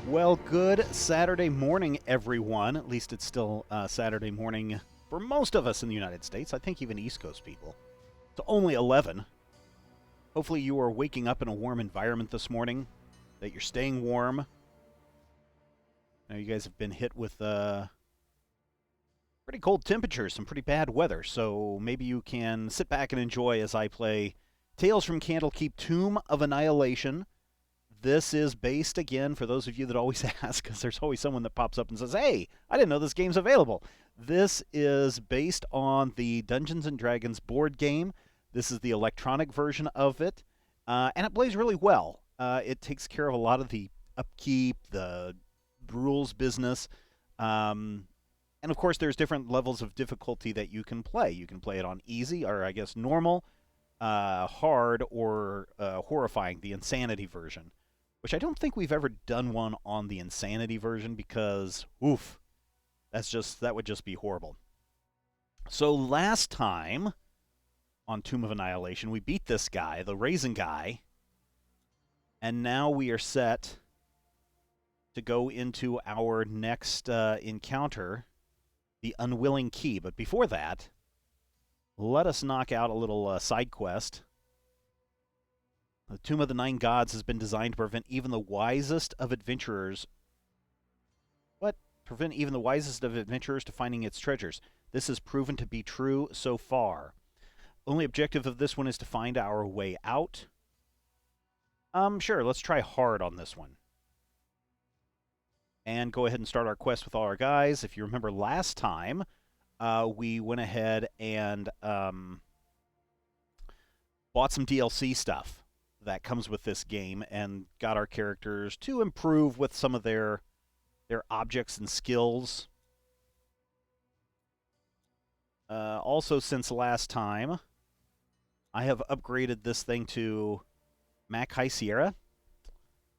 Well, good Saturday morning, everyone. At least it's still Saturday morning for most of us in the United States. I think even East Coast people. It's only 11. Hopefully, you are waking up in a warm environment this morning, that you're staying warm. I know you guys have been hit with pretty cold temperatures, some pretty bad weather, so maybe you can sit back and enjoy as I play Tales from Candlekeep Tomb of Annihilation. This is based, again, for those of you that always ask, because there's always someone that pops up and says, hey, I didn't know this game's available. This is based on the Dungeons & Dragons board game. This is the electronic version of it, and it plays really well. It takes care of a lot of the upkeep, the rules business, and of course there's different levels of difficulty that you can play. You can play it on easy, or I guess normal, hard, or horrifying, the insanity version, which I don't think we've ever done one on the insanity version because, oof, that would just be horrible. So last time on Tomb of Annihilation, we beat this guy, the Raisin guy, and now we are set to go into our next encounter, the Unwilling Key. But before that, let us knock out a little side quest. The Tomb of the Nine Gods has been designed to prevent even the wisest of adventurers. What? Prevent even the wisest of adventurers to finding its treasures. This has proven to be true so far. Only objective of this one is to find our way out. Sure, let's try hard on this one. And go ahead and start our quest with all our guys. If you remember last time, we went ahead and bought some DLC stuff that comes with this game and got our characters to improve with some of their objects and skills. Also, since last time, I have upgraded this thing to Mac High Sierra.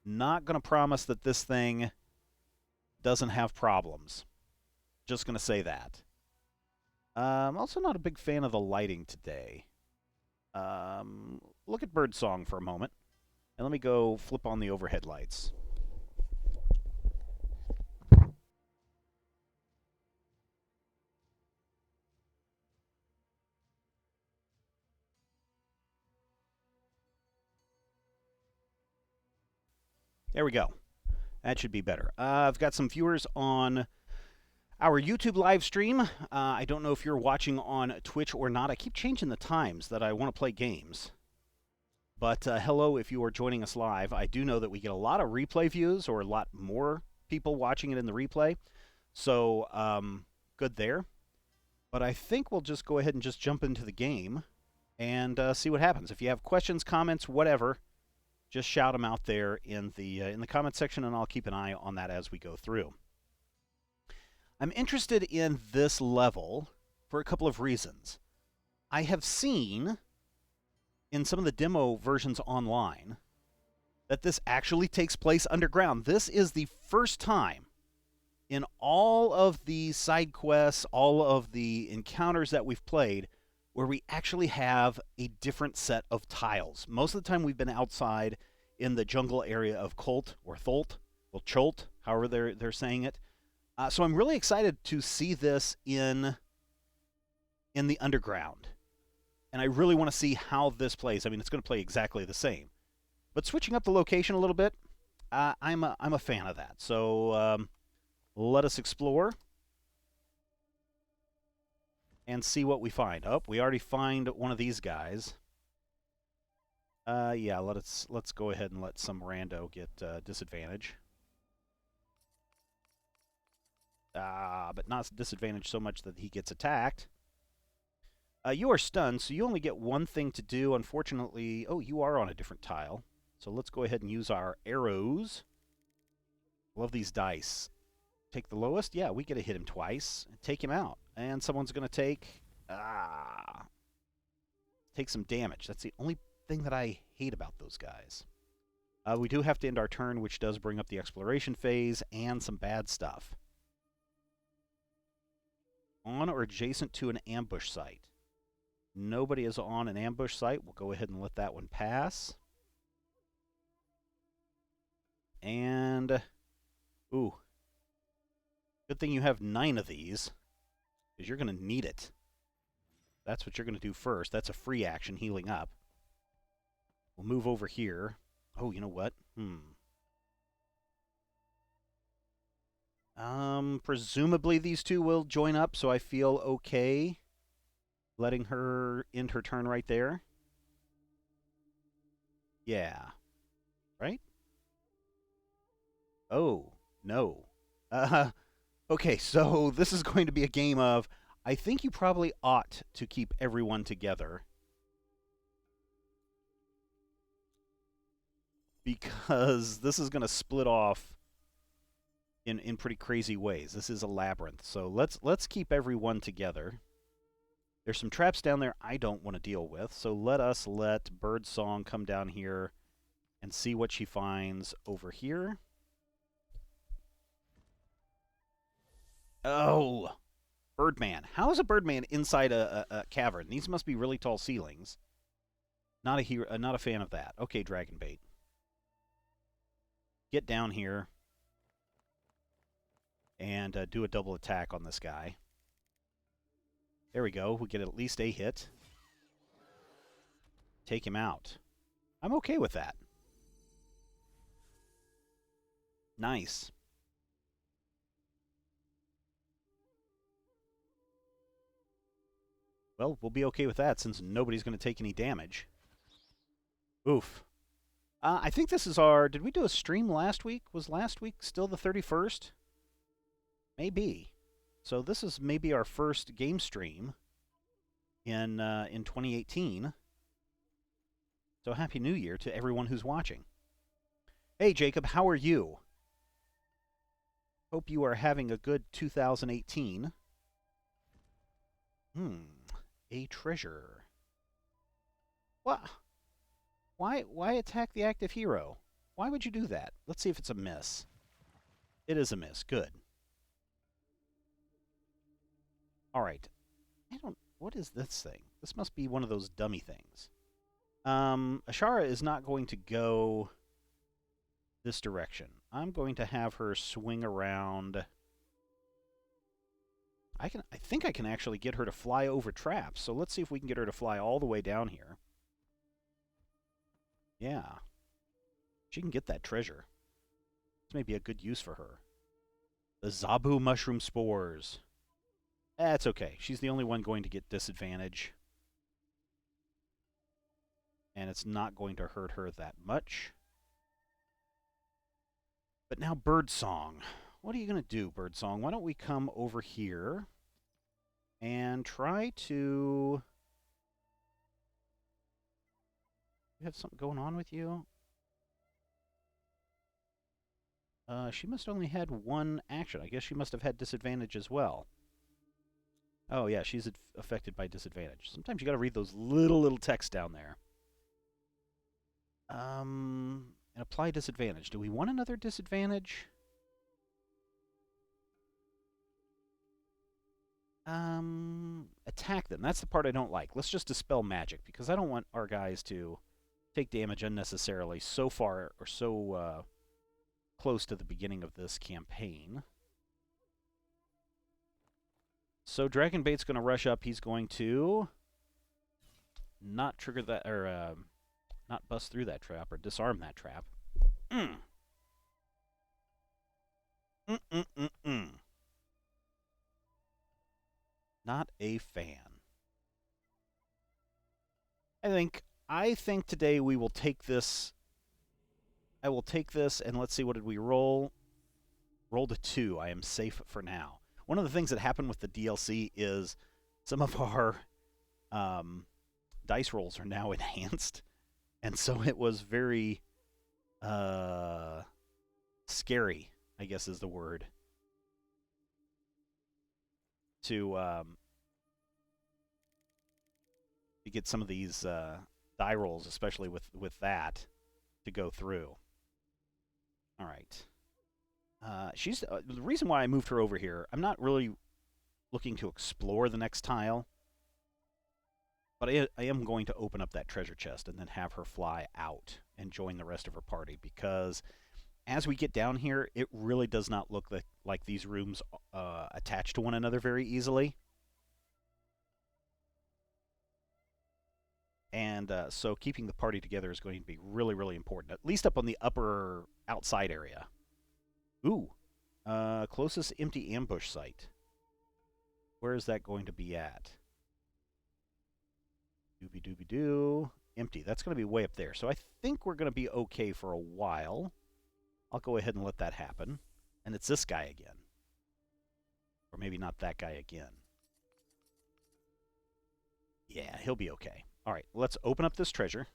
Not going to promise that this thing doesn't have problems. Just going to say that. I'm also not a big fan of the lighting today. Look at Birdsong for a moment. And let me go flip on the overhead lights. There we go. That should be better. I've got some viewers on our YouTube live stream. I don't know if you're watching on Twitch or not. I keep changing the times that I want to play games. But hello if you are joining us live. I do know that we get a lot of replay views, or a lot more people watching it in the replay. So, good there. But I think we'll just go ahead and just jump into the game and see what happens. If you have questions, comments, whatever, just shout them out there in the comment section, and I'll keep an eye on that as we go through. I'm interested in this level for a couple of reasons. I have seen in some of the demo versions online that this actually takes place underground. This is the first time in all of the side quests, all of the encounters that we've played, where we actually have a different set of tiles. Most of the time we've been outside in the jungle area of Colt or Tholt, or Cholt, however they're saying it. So I'm really excited to see this in the underground. And I really want to see how this plays. I mean, it's going to play exactly the same. But switching up the location a little bit, I'm a fan of that. So let us explore and see what we find. Oh, we already find one of these guys. Yeah, let's go ahead and let some rando get disadvantage. But not disadvantage so much that he gets attacked. You are stunned, so you only get one thing to do. Unfortunately, oh, you are on a different tile. So let's go ahead and use our arrows. Love these dice. Take the lowest? Yeah, we get to hit him twice. Take him out. And someone's going to take some damage. That's the only thing that I hate about those guys. We do have to end our turn, which does bring up the exploration phase and some bad stuff. On or adjacent to an ambush site. Nobody is on an ambush site. We'll go ahead and let that one pass. And Ooh. Good thing you have 9 of these, because you're going to need it. That's what you're going to do first. That's a free action, healing up. We'll move over here. Oh, you know what? Presumably these two will join up, so I feel okay letting her end her turn right there. Yeah. Right? Oh, no. Okay, so this is going to be a game of, I think you probably ought to keep everyone together. Because this is going to split off in pretty crazy ways. This is a labyrinth. So let's keep everyone together. There's some traps down there I don't want to deal with, so let us let Birdsong come down here and see what she finds over here. Oh, Birdman. How is a Birdman inside a cavern? These must be really tall ceilings. Not a fan of that. Okay, Dragonbait. Get down here and do a double attack on this guy. There we go. We get at least a hit. Take him out. I'm okay with that. Nice. Well, we'll be okay with that since nobody's going to take any damage. Oof. I think this is our... Did we do a stream last week? Was last week still the 31st? Maybe. So this is maybe our first game stream in 2018. So Happy New Year to everyone who's watching. Hey, Jacob, how are you? Hope you are having a good 2018. A treasure. What? Why attack the active hero? Why would you do that? Let's see if it's a miss. It is a miss. Good. All right. What is this thing? This must be one of those dummy things. Ashara is not going to go this direction. I'm going to have her swing around. I think I can actually get her to fly over traps. So let's see if we can get her to fly all the way down here. Yeah. She can get that treasure. This may be a good use for her. The Zabu mushroom spores. That's okay. She's the only one going to get disadvantage. And it's not going to hurt her that much. But now Birdsong. What are you going to do, Birdsong? Why don't we come over here and try to... You have something going on with you? She must only had one action. I guess she must have had disadvantage as well. Oh, yeah, she's affected by disadvantage. Sometimes you got to read those little texts down there. And apply disadvantage. Do we want another disadvantage? Attack them. That's the part I don't like. Let's just dispel magic, because I don't want our guys to take damage unnecessarily so far or so close to the beginning of this campaign. So Dragonbait's going to rush up. He's going to not trigger that, or not bust through that trap, or disarm that trap. Not a fan. I think today we will take this. I will take this, and let's see, what did we roll? Rolled a 2. I am safe for now. One of the things that happened with the DLC is some of our dice rolls are now enhanced, and so it was very scary, I guess is the word, to get some of these die rolls, especially with that, to go through. All right. She's the reason why I moved her over here. I'm not really looking to explore the next tile, but I am going to open up that treasure chest and then have her fly out and join the rest of her party, because as we get down here, it really does not look like these rooms attach to one another very easily. And so keeping the party together is going to be really, really important, at least up on the upper outside area. Ooh, closest empty ambush site. Where is that going to be at? Doobie-doobie-doo. Empty. That's going to be way up there. So I think we're going to be okay for a while. I'll go ahead and let that happen. And it's this guy again. Or maybe not that guy again. Yeah, he'll be okay. All right, let's open up this treasure.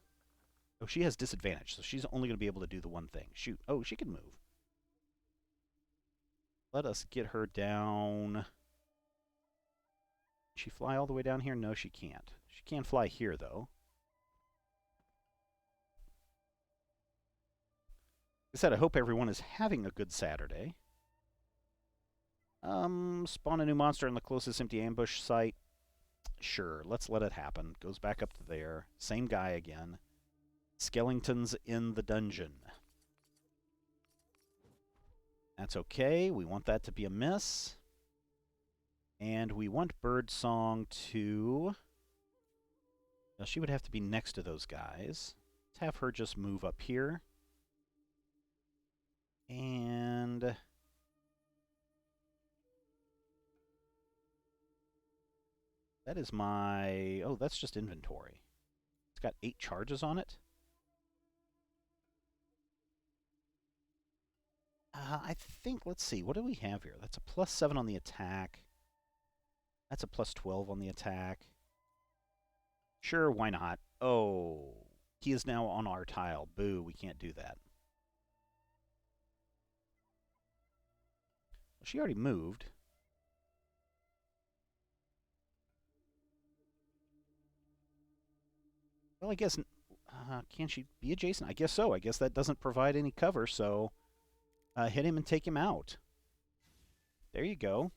Oh, she has disadvantage, so she's only going to be able to do the one thing. Shoot. Oh, she can move. Let us get her down. Can she fly all the way down here? No, she can't. She can fly here, though. Like I said, I hope everyone is having a good Saturday. Spawn a new monster in the closest empty ambush site. Sure, let's let it happen. Goes back up to there. Same guy again. Skeletons in the dungeon. That's okay. We want that to be a miss. And we want Birdsong to... Now, she would have to be next to those guys. Let's have her just move up here. And... that is my... oh, that's just inventory. It's got 8 charges on it. I think, let's see, what do we have here? That's a +7 on the attack. That's a +12 on the attack. Sure, why not? Oh, he is now on our tile. Boo, we can't do that. Well, she already moved. Well, I guess, can she be adjacent? I guess so. I guess that doesn't provide any cover, so hit him and take him out. There you go.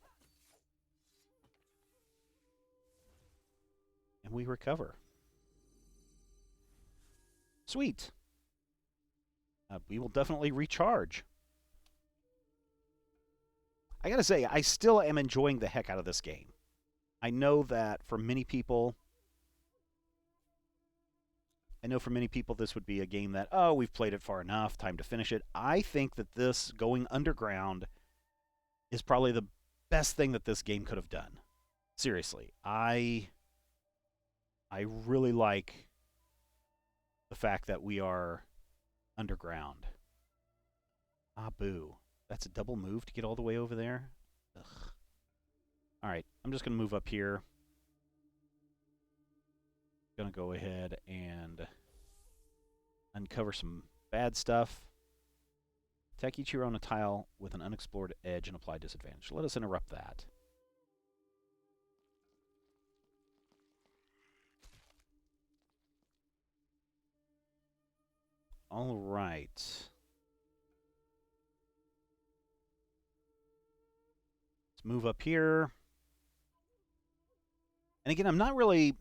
And we recover. Sweet. We will definitely recharge. I gotta say, I still am enjoying the heck out of this game. I know that for many people... this would be a game that, oh, we've played it far enough, time to finish it. I think that this, going underground, is probably the best thing that this game could have done. Seriously, I really like the fact that we are underground. Ah, boo. That's a double move to get all the way over there? Ugh. All right, I'm just going to move up here. Going to go ahead and uncover some bad stuff. Attack each hero on a tile with an unexplored edge and apply disadvantage. Let us interrupt that. All right. Let's move up here. And again, I'm not really,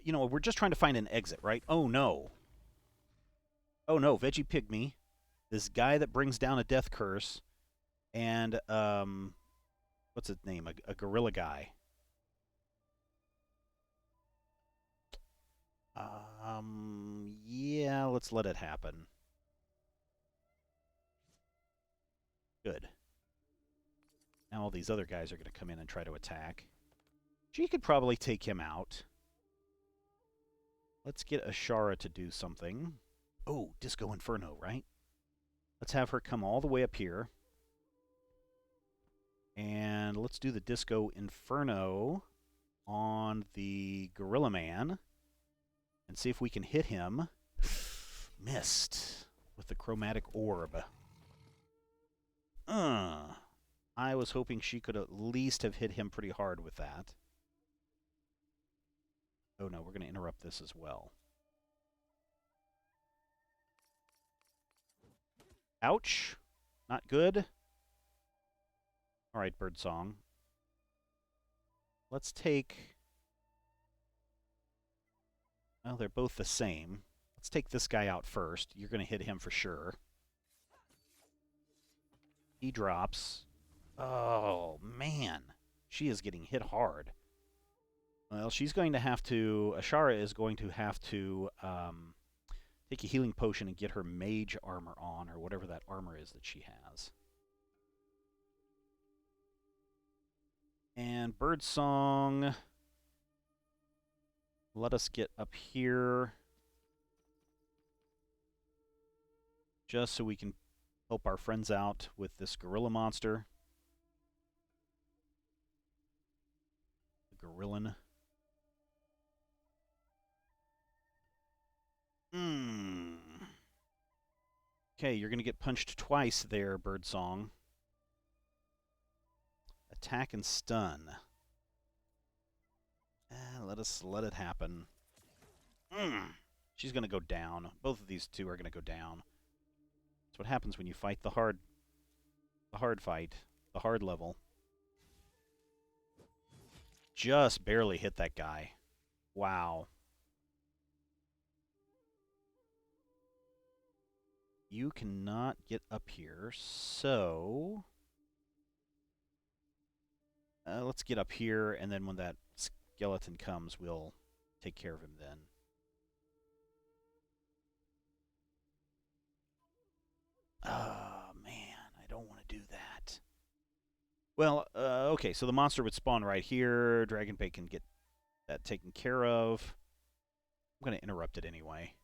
we're just trying to find an exit, right? Oh, no. Oh, no, Veggie Pygmy. This guy that brings down a death curse. And, what's his name? A gorilla guy. Yeah, let's let it happen. Good. Now all these other guys are going to come in and try to attack. She could probably take him out. Let's get Ashara to do something. Oh, Disco Inferno, right? Let's have her come all the way up here. And let's do the Disco Inferno on the Gorilla Man. And see if we can hit him. Missed with the Chromatic Orb. I was hoping she could at least have hit him pretty hard with that. Oh no, we're going to interrupt this as well. Ouch. Not good. All right, Birdsong. Let's take... well, they're both the same. Let's take this guy out first. You're going to hit him for sure. He drops. Oh, man. She is getting hit hard. Well, she's going to have to... Ashara is going to have to take a healing potion and get her Mage Armor on, or whatever that armor is that she has. And Birdsong... Let us get up here. Just so we can help our friends out with this gorilla monster. The gorillan. Okay, you're going to get punched twice there, Birdsong. Attack and stun. Let it happen. She's going to go down. Both of these two are going to go down. That's what happens when you fight the hard fight, the hard level. Just barely hit that guy. Wow. You cannot get up here, so... let's get up here, and then when that skeleton comes, we'll take care of him then. Oh, man, I don't want to do that. Well, okay, so the monster would spawn right here. Dragonbait can get that taken care of. I'm going to interrupt it anyway.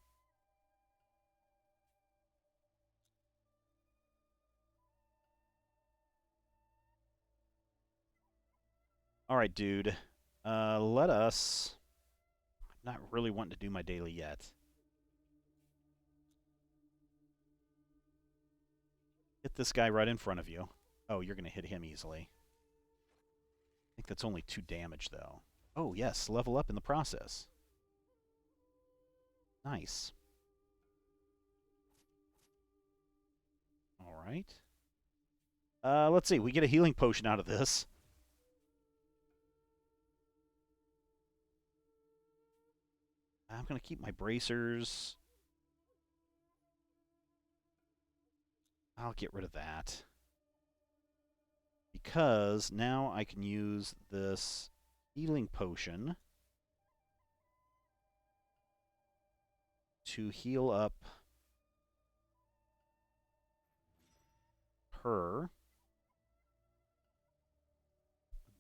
All right, dude. Let us... I'm not really wanting to do my daily yet. Hit this guy right in front of you. Oh, you're going to hit him easily. I think that's only 2 damage, though. Oh, yes, level up in the process. Nice. All right. Let's see. We get a healing potion out of this. I'm going to keep my bracers. I'll get rid of that. Because now I can use this healing potion to heal up her.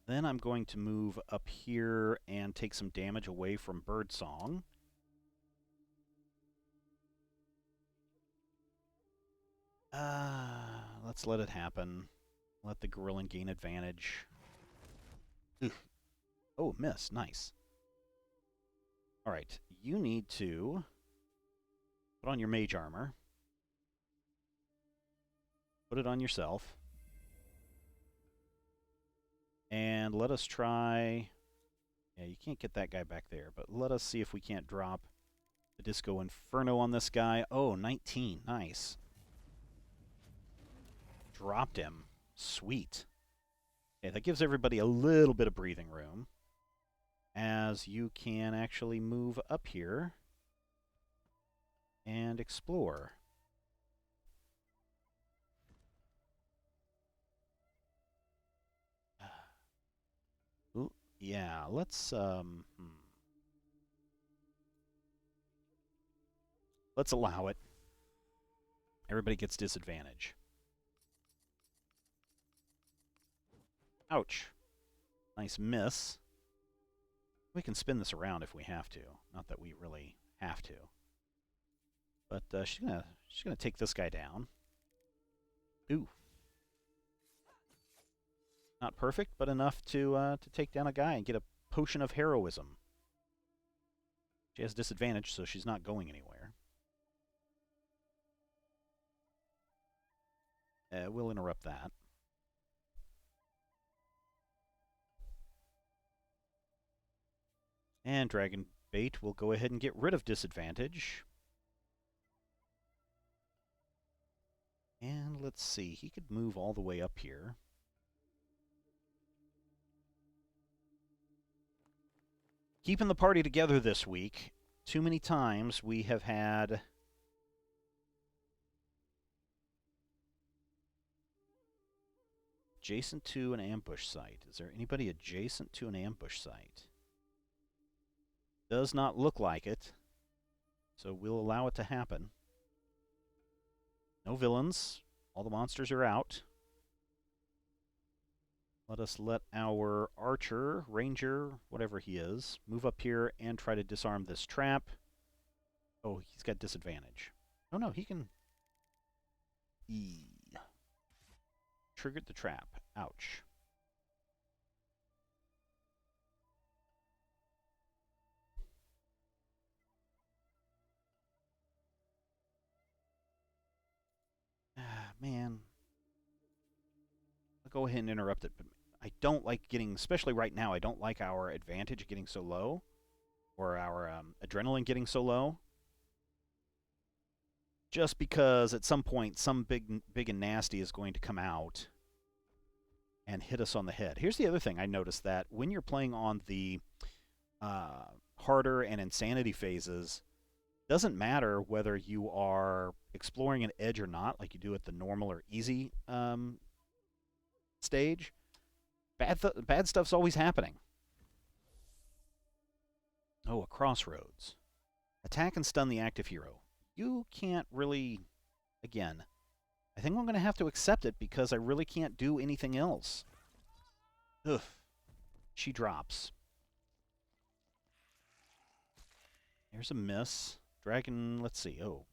Then I'm going to move up here and take some damage away from Birdsong. Let's let it happen. Let the gorillan gain advantage. Oof. Oh, miss. Nice. Alright, you need to put on your Mage Armor. Put it on yourself. And let us try... Yeah, you can't get that guy back there, but let us see if we can't drop the Disco Inferno on this guy. Oh, 19. Nice. Dropped him. Sweet. Okay, that gives everybody a little bit of breathing room, as you can actually move up here and explore. Ooh, yeah, let's allow it. Everybody gets disadvantage. Ouch. Nice miss. We can spin this around if we have to. Not that we really have to. But she's gonna take this guy down. Ooh. Not perfect, but enough to take down a guy and get a potion of heroism. She has disadvantage, so she's not going anywhere. We'll interrupt that. And Dragonbait will go ahead and get rid of disadvantage. And let's see, he could move all the way up here. Keeping the party together this week. Too many times we have had... Adjacent to an ambush site. Is there anybody adjacent to an ambush site? Does not look like it. So we'll allow it to happen. No villains. All the monsters are out. Let us let our archer, ranger, whatever he is, move up here and try to disarm this trap. Oh, he's got disadvantage. Oh no, he can... Triggered the trap. Ouch. Man. I'll go ahead and interrupt it, but I don't like getting, especially right now, I don't like our advantage getting so low, or our adrenaline getting so low. Just because at some point, some big and nasty is going to come out and hit us on the head. Here's the other thing I noticed, that when you're playing on the harder and insanity phases, doesn't matter whether you are exploring an edge or not, like you do at the normal or easy stage. Bad stuff's always happening. Oh, a crossroads. Attack and stun the active hero. You can't really... Again, I think I'm going to have to accept it because I really can't do anything else. Ugh. She drops. There's a miss. Dragon, let's see. Oh.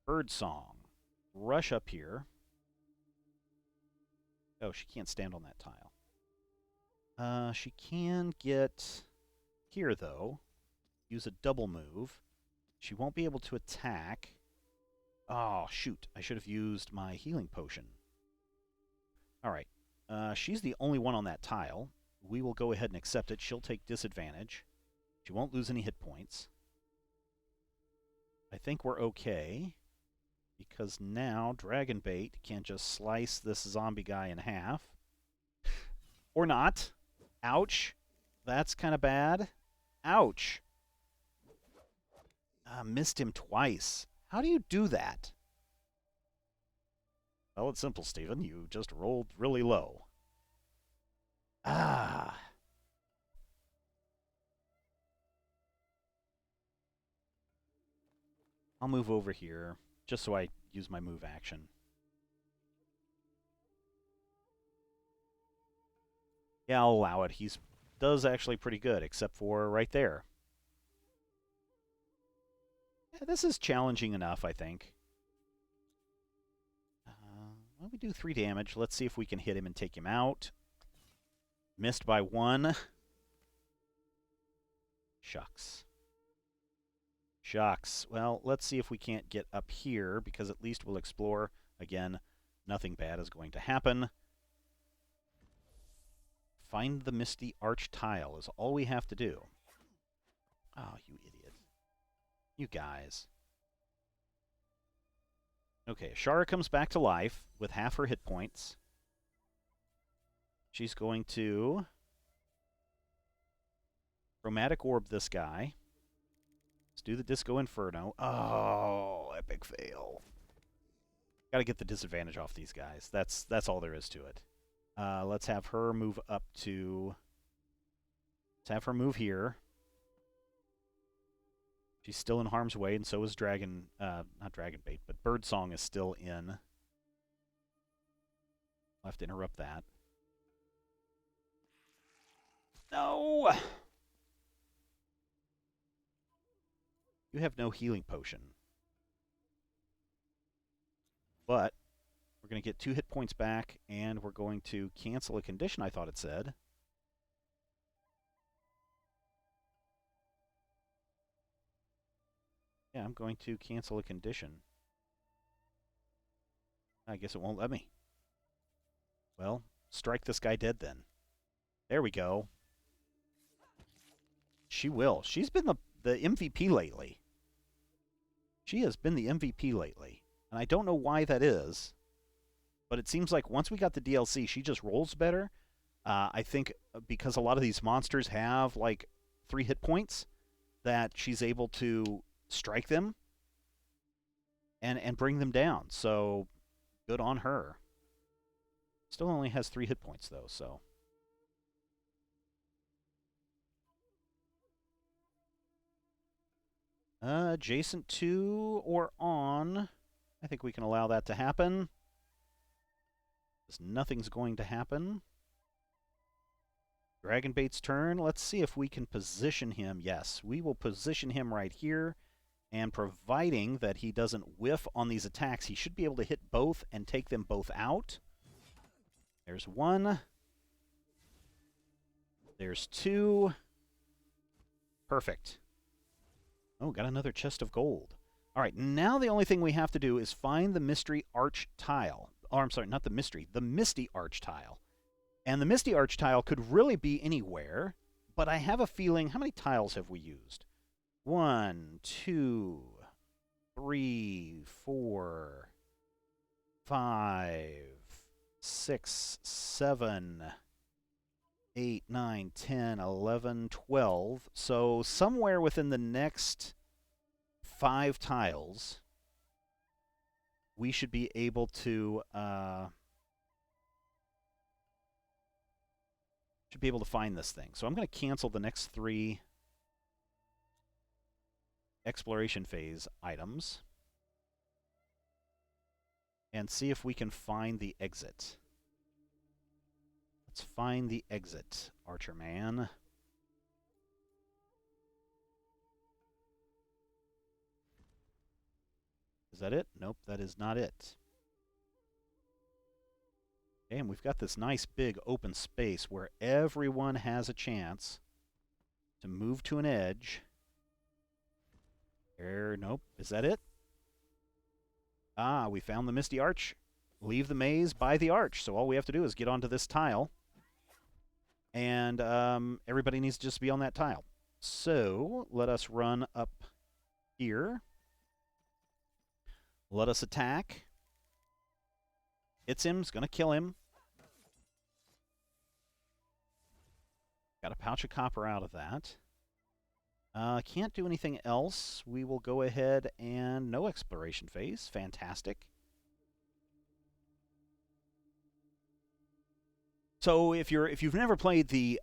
Bird song. Rush up here. Oh, she can't stand on that tile. She can get here, though. Use a double move. She won't be able to attack. Oh, shoot. I should have used my healing potion. All right. She's the only one on that tile. We will go ahead and accept it. She'll take disadvantage. She won't lose any hit points. I think we're okay, because now Dragon Bait can just slice this zombie guy in half. Or not. Ouch. That's kind of bad. Ouch. Missed him twice. How do you do that? Well, it's simple, Steven. You just rolled really low. Ah. I'll move over here, just so I use my move action. Yeah, I'll allow it. He does actually pretty good, except for right there. Yeah, this is challenging enough, I think. Well, we do 3 damage. Let's see if we can hit him and take him out. Missed by 1. Shucks. Shucks. Well, let's see if we can't get up here, because at least we'll explore. Again, nothing bad is going to happen. Find the Misty Arch tile is all we have to do. Oh, you idiot. You guys. Okay, Shara comes back to life with half her hit points. She's going to Chromatic Orb this guy. Let's do the Disco Inferno. Oh, epic fail. Got to get the disadvantage off these guys. That's all there is to it. Let's have her move up to... Let's have her move here. She's still in harm's way, and so is Dragon... not Dragon Bait, but Birdsong is still in. I'll have to interrupt that. No! You have no healing potion. But we're going to get 2 hit points back, and we're going to cancel a condition, I thought it said. Yeah, I'm going to cancel a condition. I guess it won't let me. Well, strike this guy dead then. There we go. She will. She's been the MVP lately. She has been the MVP lately. And I don't know why that is. But it seems like once we got the DLC, she just rolls better. I think because a lot of these monsters have like 3 hit points, that she's able to strike them and bring them down. So good on her. Still only has 3 hit points, though, so... Adjacent to or on. I think we can allow that to happen. Because nothing's going to happen. Dragonbait's turn. Let's see if we can position him. Yes, we will position him right here. And providing that he doesn't whiff on these attacks, he should be able to hit both and take them both out. There's 1. There's 2. Perfect. Oh, got another chest of gold. All right, now the only thing we have to do is find the Misty Arch tile. Oh, I'm sorry, not the Misty Arch tile. And the Misty Arch tile could really be anywhere, but I have a feeling, how many tiles have we used? 1, 2, 3, 4, 5, 6, 7, 8, 9, 10, 11, 12. So somewhere within the next 5 tiles, we should be able to find this thing. So I'm going to cancel the next 3 exploration phase items and see if we can find the exit. Let's find the exit, Archer Man. Is that it? Nope, that is not it. Okay, and we've got this nice big open space where everyone has a chance to move to an edge. Nope. Is that it? Ah, we found the Misty Arch. Leave the maze by the arch. So all we have to do is get onto this tile. And everybody needs to just be on that tile. So let us run up here. Let us attack. Hits him. It's going to kill him. Got a pouch of copper out of that. Can't do anything else. We will go ahead and no exploration phase. Fantastic. So if you've never played the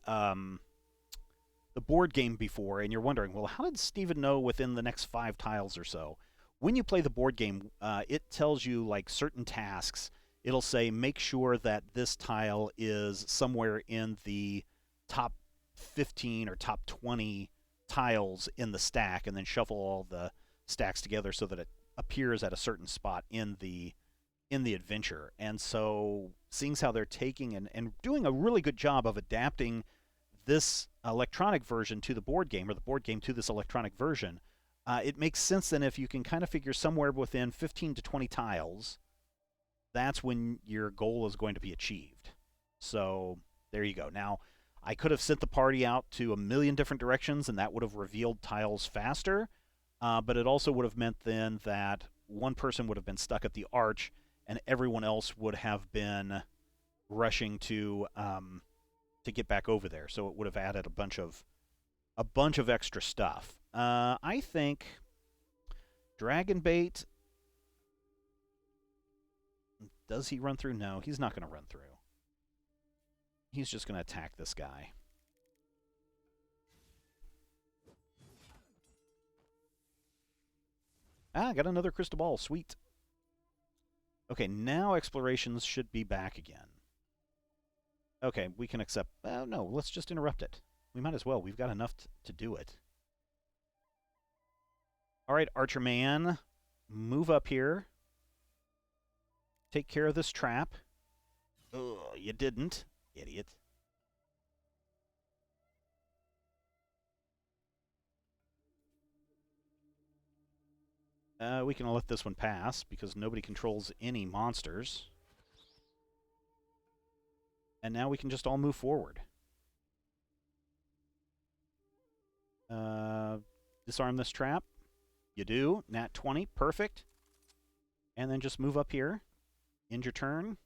board game before and you're wondering, well, how did Steven know within the next 5 tiles or so? When you play the board game, it tells you like certain tasks. It'll say make sure that this tile is somewhere in the top 15 or top 20 tiles in the stack, and then shuffle all the stacks together so that it appears at a certain spot in the adventure. And so seeing how they're taking and doing a really good job of adapting this electronic version to the board game, or the board game to this electronic version, it makes sense then if you can kind of figure somewhere within 15 to 20 tiles, that's when your goal is going to be achieved. So there you go. Now, I could have sent the party out to a million different directions, and that would have revealed tiles faster, but it also would have meant then that one person would have been stuck at the arch, and everyone else would have been rushing to get back over there. So it would have added a bunch of extra stuff. I think Dragonbait. Does he run through? No, he's not going to run through. He's just going to attack this guy. Ah, got another crystal ball. Sweet. Okay, now explorations should be back again. Okay, we can accept... no, let's just interrupt it. We might as well. We've got enough to do it. All right, Archer Man, move up here. Take care of this trap. Ugh, you didn't. Idiot. We can let this one pass because nobody controls any monsters. And now we can just all move forward. Disarm this trap. You do. Nat 20. Perfect. And then just move up here. End your turn.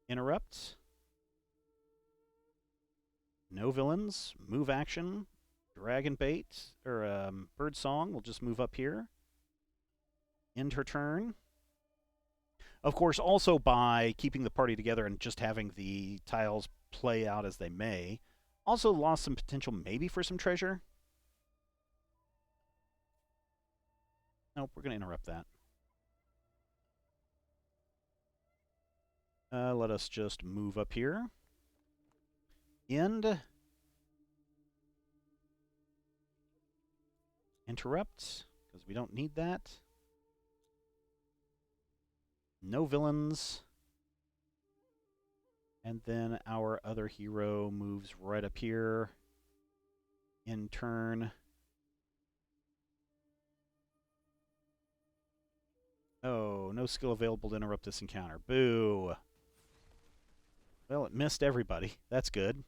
Interrupt. No villains. Move action. Dragon bait. Or bird song. We'll just move up here. End her turn. Of course, also by keeping the party together and just having the tiles play out as they may, also lost some potential maybe for some treasure. Nope, we're going to interrupt that. Let us just move up here. End. Interrupt, because we don't need that. No villains. And then our other hero moves right up here. In turn. Oh, no skill available to interrupt this encounter. Boo. Well, it missed everybody. That's good.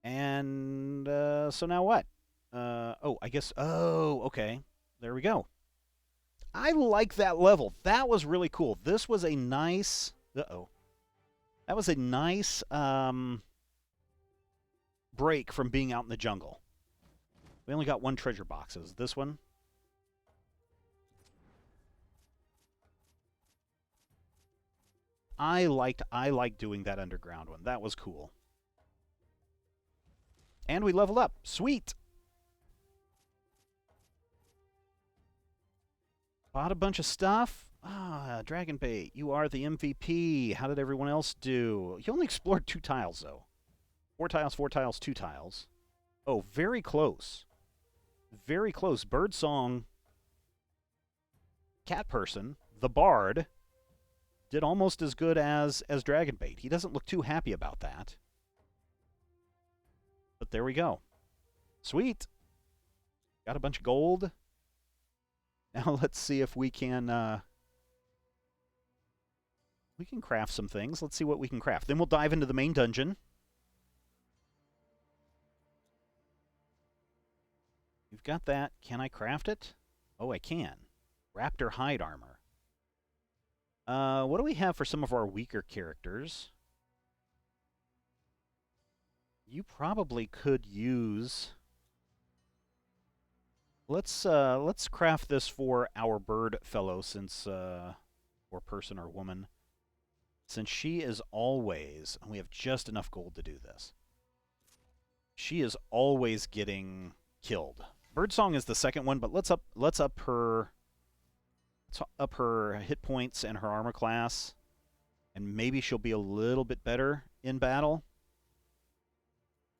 And so now what? Oh, I guess. Oh, okay. There we go. I like that level. That was really cool. This was a nice. Uh-oh. That was a nice break from being out in the jungle. We only got one treasure box. Is this one? I liked doing that underground one. That was cool. And we leveled up. Sweet. Bought a bunch of stuff. Ah, Dragon Bait, you are the MVP. How did everyone else do? You only explored 2 tiles, though. 4 tiles, 4 tiles, 2 tiles. Oh, very close. Very close. Birdsong, Cat Person, the Bard, did almost as good as Dragon Bait. He doesn't look too happy about that. But there we go. Sweet. Got a bunch of gold. Now let's see if we can craft some things. Let's see what we can craft. Then we'll dive into the main dungeon. You've got that. Can I craft it? Oh, I can. Raptor hide armor. What do we have for some of our weaker characters? You probably could use... Let's craft this for our bird fellow, since or person or woman, since she is always, and we have just enough gold to do this. She is always getting killed. Birdsong is the second one, but let's up her hit points and her armor class, and maybe she'll be a little bit better in battle.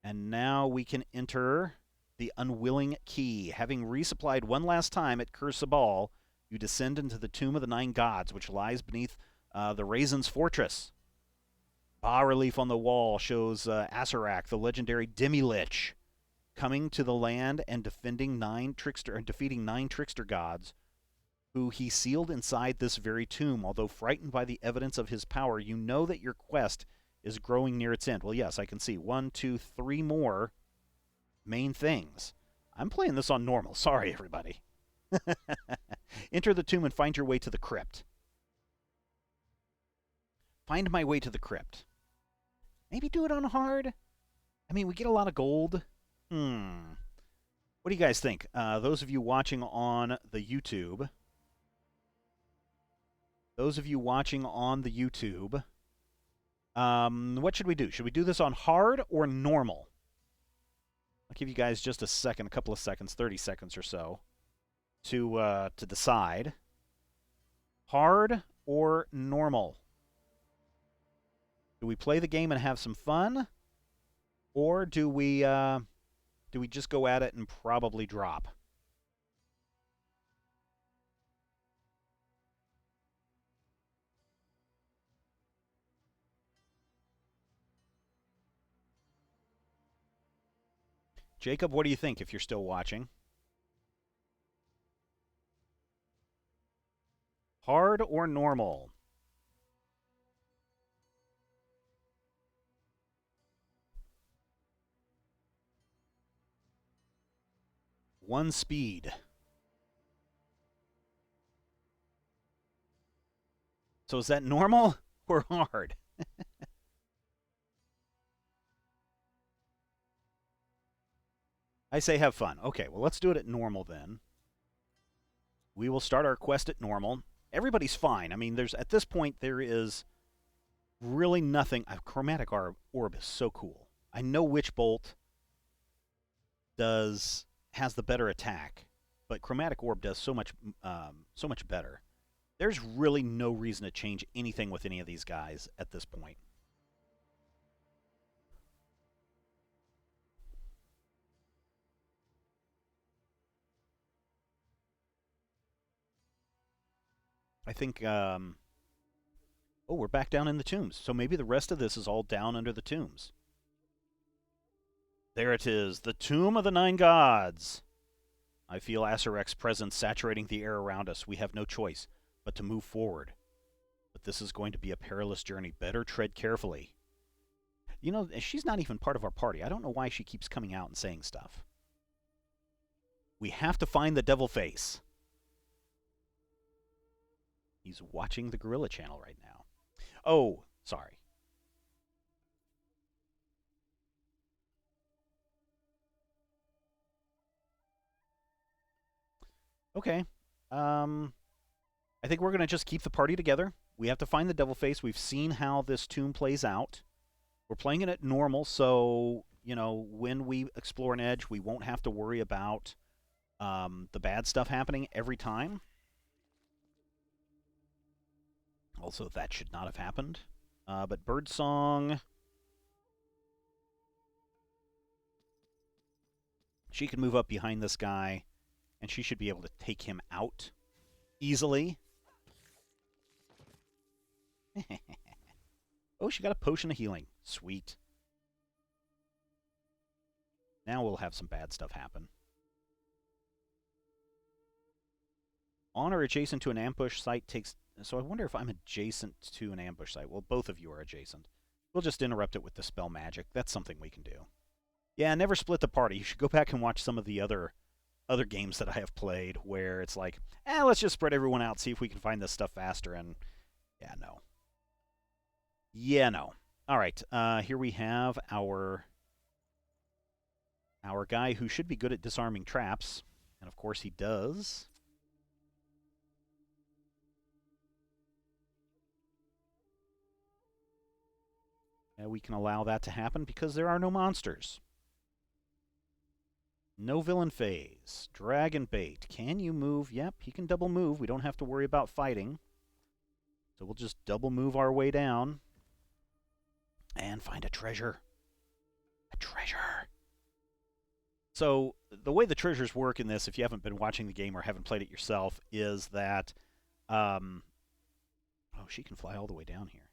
And now we can enter the Unwilling Key. Having resupplied one last time at Kursabal, you descend into the Tomb of the 9 Gods, which lies beneath the Raisin's fortress. Bas-relief on the wall shows Asarak, the legendary Demi-Lich, coming to the land and defeating 9 trickster gods, who he sealed inside this very tomb. Although frightened by the evidence of his power, you know that your quest is growing near its end. Well, yes, I can see 1, 2, 3 more main things. I'm playing this on normal. Sorry, everybody. Enter the tomb and find your way to the crypt. Find my way to the crypt. Maybe do it on hard? I mean, we get a lot of gold. What do you guys think? Those of you watching on the YouTube. What should we do? Should we do this on hard or normal? I'll give you guys just a second, a couple of seconds, 30 seconds or so, to decide. Hard or normal? Do we play the game and have some fun, or do we just go at it and probably drop? Jacob, what do you think if you're still watching? Hard or normal? One speed. So is that normal or hard? I say have fun. Okay, well, let's do it at normal then. We will start our quest at normal. everybody's fine. I mean, at this point, there is really nothing. A chromatic orb is so cool. I know Witch Bolt has the better attack, but chromatic orb does so much better. There's really no reason to change anything with any of these guys at this point. I think, oh, we're back down in the tombs. So maybe the rest of this is all down under the tombs. There it is, the Tomb of the Nine Gods. I feel Asarek's presence saturating the air around us. We have no choice but to move forward. But this is going to be a perilous journey. Better tread carefully. You know, she's not even part of our party. I don't know why she keeps coming out and saying stuff. We have to find the devil face. He's watching the Gorilla Channel right now. Oh, sorry. Okay. I think we're going to just keep the party together. We have to find the devil face. We've seen how this tomb plays out. We're playing it at normal, so, you know, when we explore an edge, we won't have to worry about the bad stuff happening every time. Also, that should not have happened. But Birdsong, she can move up behind this guy, and she should be able to take him out easily. Oh, she got a potion of healing. Sweet. Now we'll have some bad stuff happen. On or adjacent to an ambush site takes... So I wonder if I'm adjacent to an ambush site. Well, both of you are adjacent. We'll just interrupt it with Dispel Magic. That's something we can do. Yeah, never split the party. You should go back and watch some of the other games that I have played where it's like, let's just spread everyone out, see if we can find this stuff faster, and yeah, no. Yeah, no. All right, here we have our guy who should be good at disarming traps, and of course he does. And we can allow that to happen because there are no monsters. No villain phase. Dragon bait. Can you move? Yep, he can double move. We don't have to worry about fighting. So we'll just double move our way down. And find a treasure. A treasure. So the way the treasures work in this, if you haven't been watching the game or haven't played it yourself, is that... oh, she can fly all the way down here.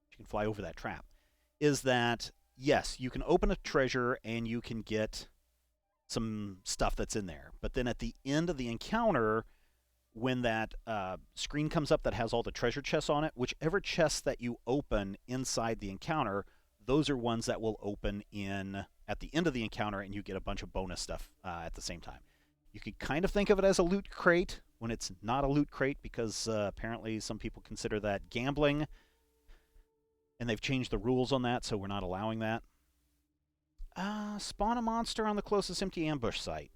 She can fly over that trap. Is that, yes, you can open a treasure and you can get some stuff that's in there. But then at the end of the encounter, when that screen comes up that has all the treasure chests on it, whichever chests that you open inside the encounter, those are ones that will open at the end of the encounter, and you get a bunch of bonus stuff at the same time. You could kind of think of it as a loot crate when it's not a loot crate, because apparently some people consider that gambling, and they've changed the rules on that, so we're not allowing that. Spawn a monster on the closest empty ambush site.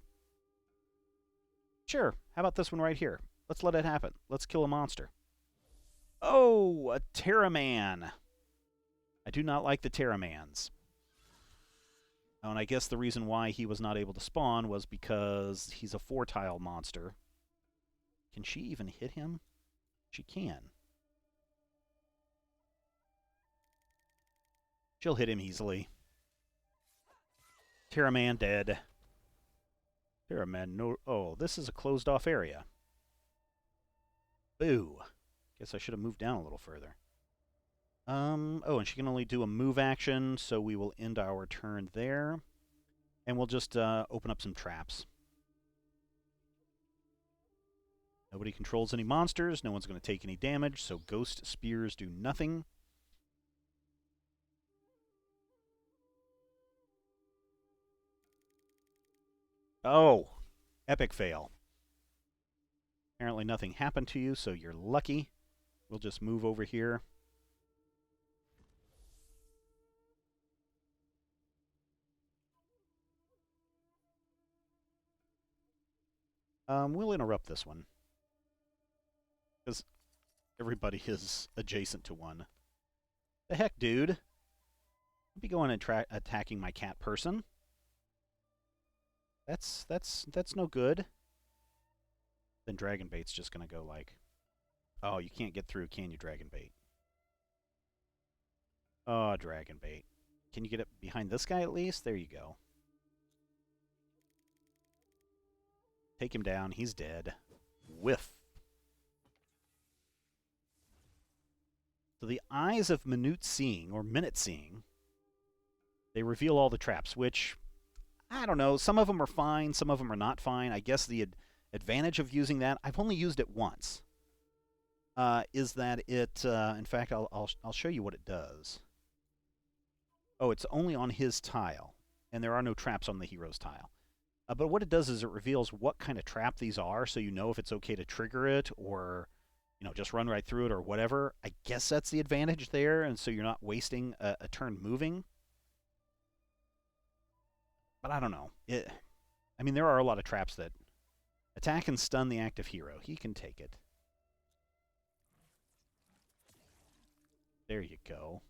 Sure, how about this one right here? Let's let it happen. Let's kill a monster. Oh, a Terraman. I do not like the Terramans. Oh, and I guess the reason why he was not able to spawn was because he's a 4-tile monster. Can she even hit him? She can. She'll hit him easily. Terraman dead. Terraman no... Oh, this is a closed-off area. Boo. Guess I should have moved down a little further. Oh, and she can only do a move action, so we will end our turn there. And we'll just open up some traps. Nobody controls any monsters. No one's going to take any damage, so ghost spears do nothing. Oh, epic fail. Apparently nothing happened to you, so you're lucky. We'll just move over here. We'll interrupt this one. Because Everybody is adjacent to one. The heck, dude? I'll be going and attacking my cat person. That's no good. Then Dragonbait's just gonna go like, oh, you can't get through, can you, Dragonbait? Oh, Dragonbait. Can you get it behind this guy at least? There you go. Take him down. He's dead. Whiff. So the eyes of Minute Seeing, or Minute Seeing, they reveal all the traps, which, I don't know, some of them are fine, some of them are not fine. I guess the advantage of using that, I've only used it once, is that it, in fact, I'll show you what it does. Oh, it's only on his tile, and there are no traps on the hero's tile. But what it does is it reveals what kind of trap these are, so you know if it's okay to trigger it, or, you know, just run right through it, or whatever. I guess that's the advantage there, and so you're not wasting a turn moving. But I don't know. I mean, there are a lot of traps that attack and stun the active hero. He can take it. There you go.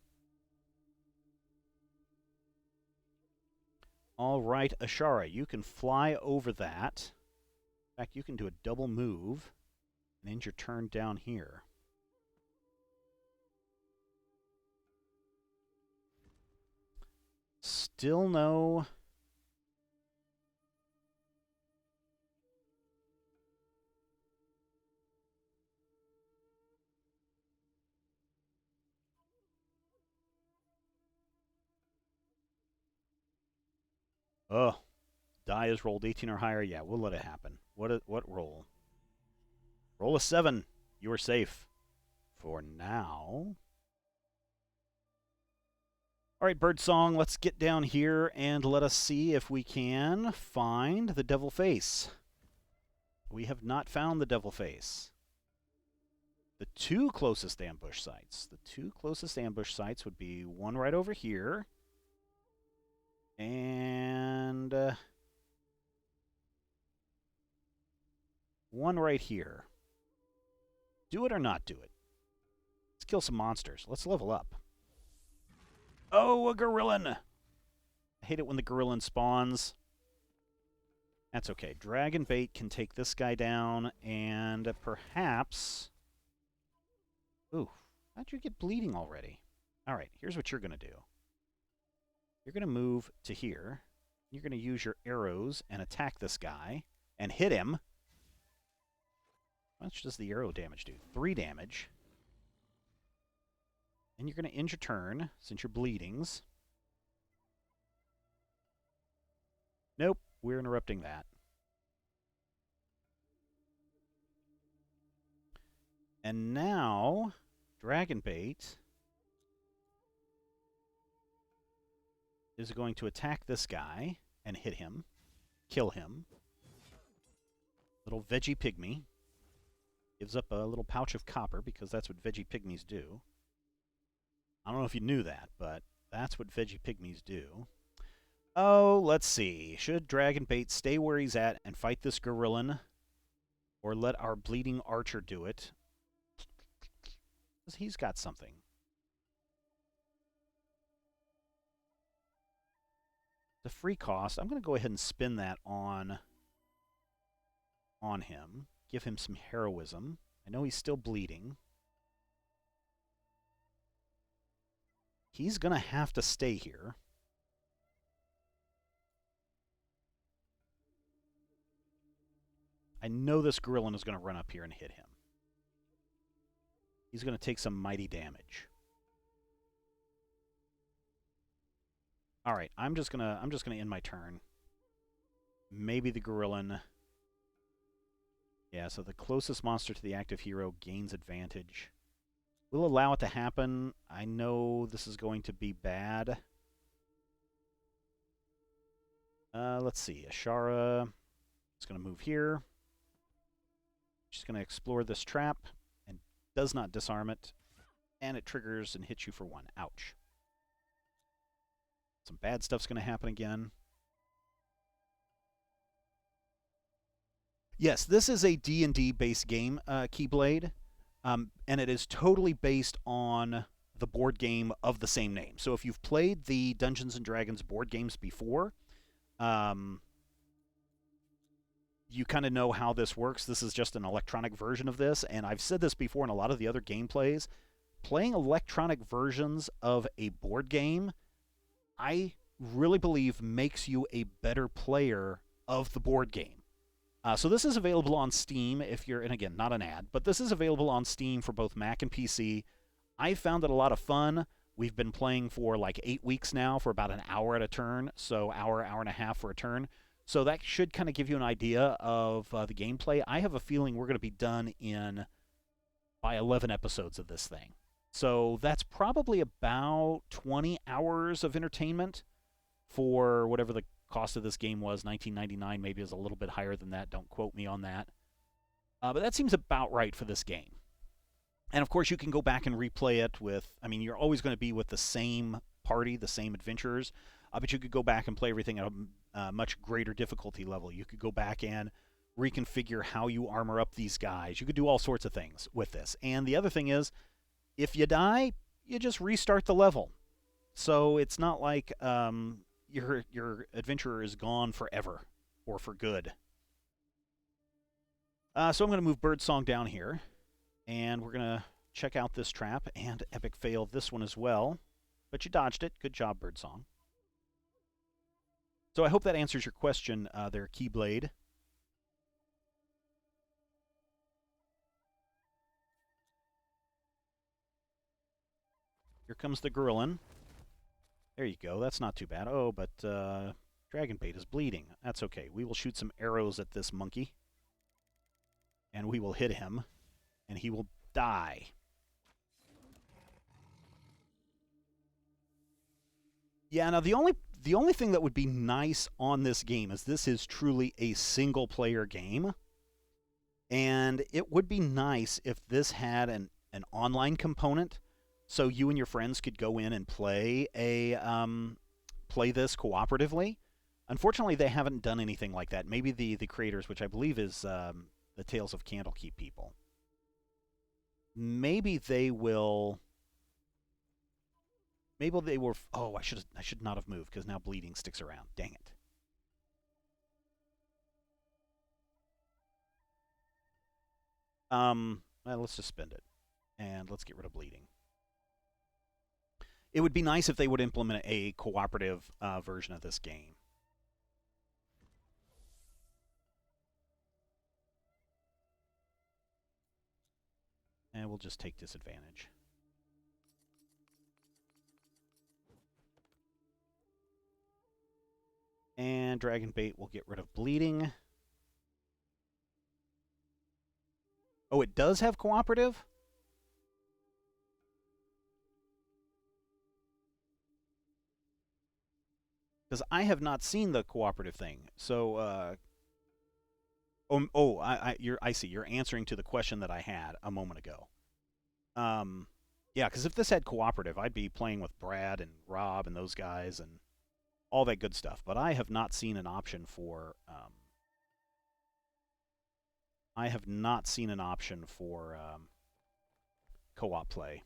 All right, Ashara, you can fly over that. In fact, you can do a double move and end your turn down here. Still no... Oh, die is rolled 18 or higher. Yeah, we'll let it happen. What roll? Roll a 7. You are safe. For now. All right, Birdsong, let's get down here and let us see if we can find the Devil Face. We have not found the Devil Face. The two closest ambush sites. The two closest ambush sites would be one right over here. And one right here. Do it or not do it? Let's kill some monsters. Let's level up. Oh, a Gorillan! I hate it when the Gorillan spawns. That's okay. Dragonbait can take this guy down, and perhaps... Ooh, how'd you get bleeding already? Alright, here's what you're going to do. You're going to move to here. You're going to use your arrows and attack this guy and hit him. How much does the arrow damage do? 3 damage. And you're going to end your turn since you're bleedings. Nope, we're interrupting that. And now, Dragonbait is going to attack this guy and hit him, kill him. Little veggie pygmy. Gives up a little pouch of copper because that's what veggie pygmies do. I don't know if you knew that, but that's what veggie pygmies do. Oh, let's see. Should Dragonbait stay where he's at and fight this Gorillan, or let our bleeding archer do it? Because he's got something. The free cost, I'm going to go ahead and spin that on him. Give him some heroism. I know he's still bleeding. He's going to have to stay here. I know this Gorillan is going to run up here and hit him. He's going to take some mighty damage. All right, I'm just gonna end my turn. Maybe the Gorillan. Yeah, so the closest monster to the active hero gains advantage. We'll allow it to happen. I know this is going to be bad. Let's see. Ashara is going to move here. She's going to explore this trap and does not disarm it. And it triggers and hits you for 1. Ouch. Some bad stuff's going to happen again. Yes, this is a D&D based game, Keyblade. And it is totally based on the board game of the same name. So if you've played the Dungeons and Dragons board games before, um, you kind of know how this works. This is just an electronic version of this, and I've said this before in a lot of the other gameplays. Playing electronic versions of a board game, I really believe makes you a better player of the board game. So this is available on Steam if you're, and again, not an ad, but this is available on Steam for both Mac and PC. I found it a lot of fun. We've been playing for like 8 weeks now for about an hour at a turn, so hour and a half for a turn. So that should kind of give you an idea of the gameplay. I have a feeling we're going to be done by 11 episodes of this thing. So that's probably about 20 hours of entertainment for whatever the cost of this game was, $19.99. Maybe it was a little bit higher than that. Don't quote me on that. But that seems about right for this game. And of course, you can go back and replay it with, I mean, you're always going to be with the same party, the same adventurers, but you could go back and play everything at a much greater difficulty level. You could go back and reconfigure how you armor up these guys. You could do all sorts of things with this. And the other thing is, if you die, you just restart the level. So it's not like your adventurer is gone forever or for good. So I'm going to move Birdsong down here, and we're going to check out this trap and epic fail this one as well. But you dodged it. Good job, Birdsong. So I hope that answers your question there, Keyblade. Here comes the Gorillin. There you go. That's not too bad. Oh, but Dragonbait is bleeding. That's okay. We will shoot some arrows at this monkey. And we will hit him. And he will die. Yeah, now the only thing that would be nice on this game is this is truly a single-player game. And it would be nice if this had an online component, so you and your friends could go in and play this cooperatively. Unfortunately, they haven't done anything like that. Maybe the creators, which I believe is the Tales of Candlekeep people. Maybe they will. Maybe they were. Oh, I should not have moved because now bleeding sticks around. Dang it. Well, let's just spend it, and let's get rid of bleeding. It would be nice if they would implement a cooperative version of this game. And we'll just take disadvantage. And Dragonbait will get rid of bleeding. Oh, it does have cooperative? Because I have not seen the cooperative thing. So, I see. You're answering to the question that I had a moment ago. Yeah, because if this had cooperative, I'd be playing with Brad and Rob and those guys and all that good stuff. But I have not seen an option for. Co-op play.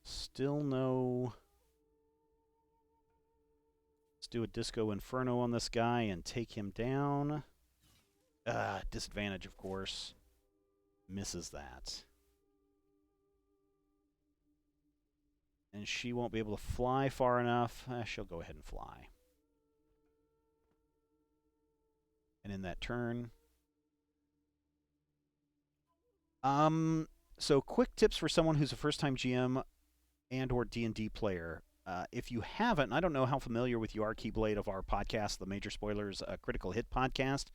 Still no. Let's do a Disco Inferno on this guy and take him down. Disadvantage, of course. Misses that. And she won't be able to fly far enough. She'll go ahead and fly. And in that turn. So quick tips for someone who's a first-time GM and or D&D player. If you haven't, I don't know how familiar with you are, Keyblade, of our podcast, the Major Spoilers Critical Hit podcast.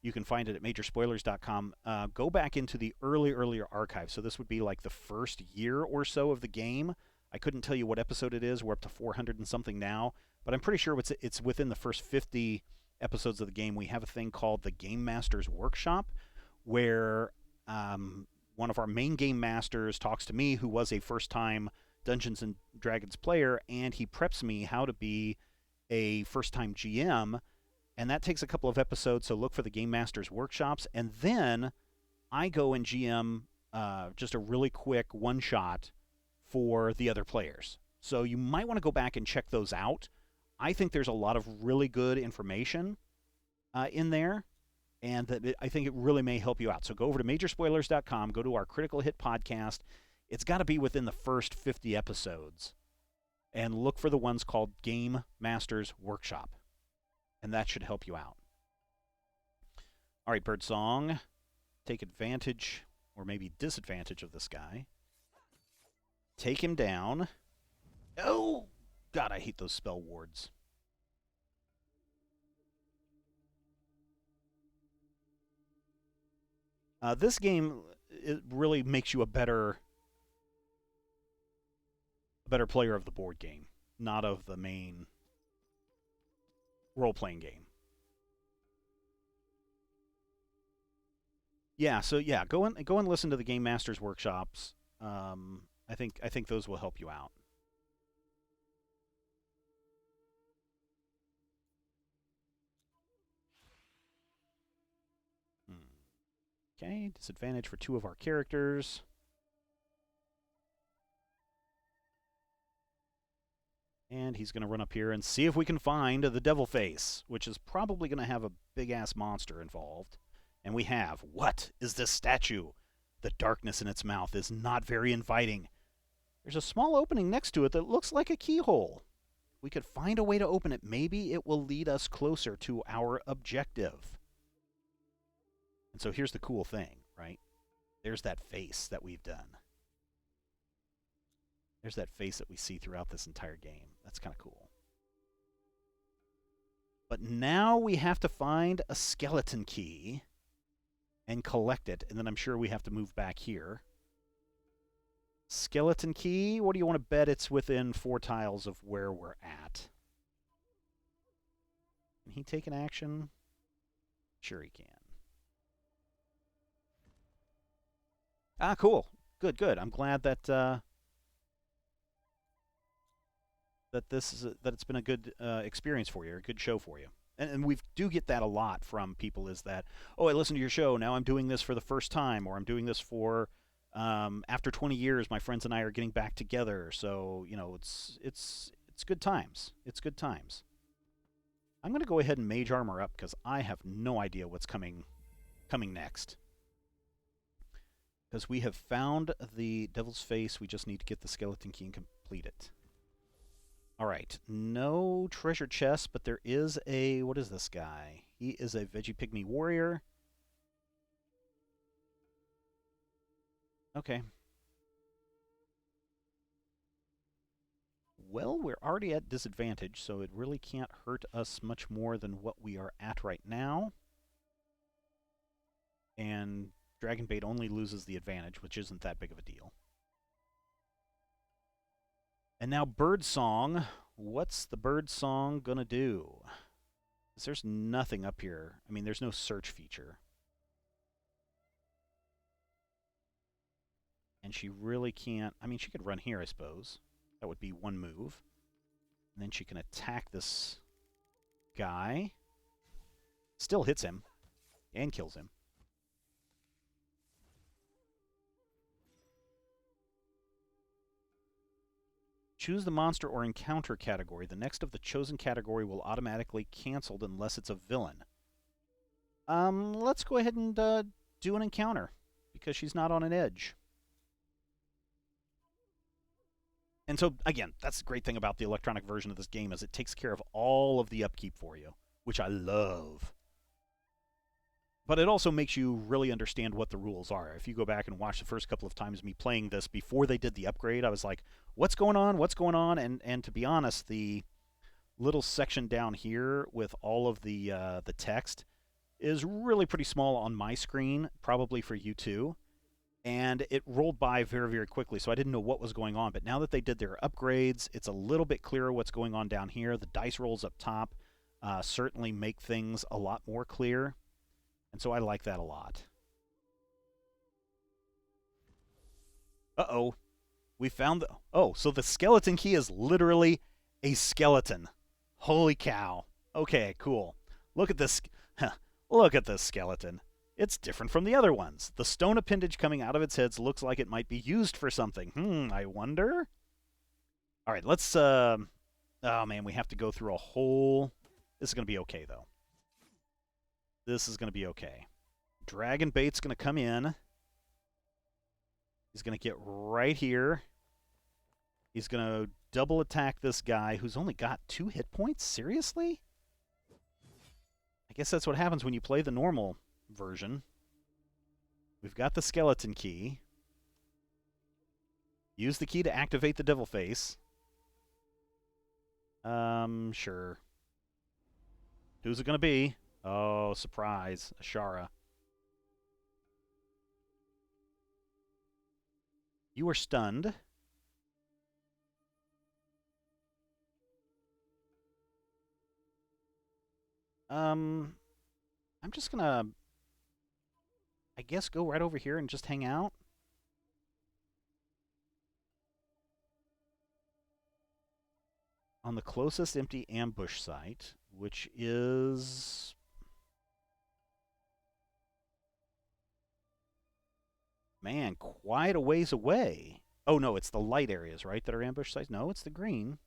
You can find it at majorspoilers.com. Go back into the earlier archive. So this would be like the first year or so of the game. I couldn't tell you what episode it is. We're up to 400 and something now. But I'm pretty sure it's within the first 50 episodes of the game. We have a thing called the Game Master's Workshop, where one one of our main game masters talks to me, who was a first-time Dungeons and Dragons player, and he preps me how to be a first-time GM, and that takes a couple of episodes, so look for the Game Masters workshops, and then I go and GM just a really quick one-shot for the other players. So you might want to go back and check those out. I think there's a lot of really good information in there, and I think it really may help you out. So go over to majorspoilers.com, go to our Critical Hit podcast. It's got to be within the first 50 episodes, and look for the ones called Game Masters Workshop, and that should help you out. All right, Birdsong, take advantage, or maybe disadvantage, of this guy. Take him down. Oh, God, I hate those spell wards. This game, it really makes you a better player of the board game, not of the main role-playing game. Yeah, so yeah, go and listen to the Game Masters workshops. I think those will help you out. Okay, disadvantage for 2 of our characters. And he's going to run up here and see if we can find the Devil Face, which is probably going to have a big-ass monster involved. And we have. What is this statue? The darkness in its mouth is not very inviting. There's a small opening next to it that looks like a keyhole. We could find a way to open it. Maybe it will lead us closer to our objective. And so here's the cool thing, right? There's that face that we've done. There's that face that we see throughout this entire game. That's kind of cool. But now we have to find a skeleton key and collect it, and then I'm sure we have to move back here. Skeleton key, what do you want to bet it's within 4 tiles of where we're at? Can he take an action? Sure he can. Ah, cool. Good, good. I'm glad that that it's been a good experience for you, or a good show for you. And we do get that a lot from people, is that, oh, I listened to your show, now I'm doing this for the first time, or I'm doing this for after 20 years, my friends and I are getting back together. So, you know, it's good times. It's good times. I'm going to go ahead and Mage Armor up because I have no idea what's coming next. Because we have found the Devil's Face, we just need to get the Skeleton Key and complete it. Alright, no treasure chest, but there is a... What is this guy? He is a Veggie Pygmy Warrior. Okay. Well, we're already at disadvantage, so it really can't hurt us much more than what we are at right now. And Dragonbait only loses the advantage, which isn't that big of a deal. And now Birdsong. What's the Birdsong gonna do? Because there's nothing up here. I mean, there's no search feature. And she really can't... I mean, she could run here, I suppose. That would be one move. And then she can attack this guy. Still hits him. And kills him. Choose the monster or encounter category. The next of the chosen category will automatically canceled unless it's a villain. Let's go ahead and do an encounter, because she's not on an edge. And so, again, that's the great thing about the electronic version of this game, is it takes care of all of the upkeep for you, which I love. But it also makes you really understand what the rules are. If you go back and watch the first couple of times me playing this before they did the upgrade, I was like, what's going on? What's going on? And to be honest, the little section down here with all of the text is really pretty small on my screen, probably for you too. And it rolled by very, very quickly, so I didn't know what was going on. But now that they did their upgrades, it's a little bit clearer what's going on down here. The dice rolls up top certainly make things a lot more clear. And so I like that a lot. Uh-oh. We found the... Oh, so the skeleton key is literally a skeleton. Holy cow. Okay, cool. Look at this. Look at this skeleton. It's different from the other ones. The stone appendage coming out of its head looks like it might be used for something. I wonder? All right, let's... Oh, man, we have to go through a whole... This is going to be okay, though. This is going to be okay. Dragon bait's going to come in. He's going to get right here. He's going to double attack this guy who's only got 2 hit points? Seriously? I guess that's what happens when you play the normal version. We've got the skeleton key. Use the key to activate the devil face. Sure. Who's it going to be? Oh, surprise. Ashara. You are stunned. I'm just gonna, I guess, go right over here and just hang out. On the closest empty ambush site, which is... Man, quite a ways away. Oh, no, it's the light areas, right, that are ambush sites? No, it's the green.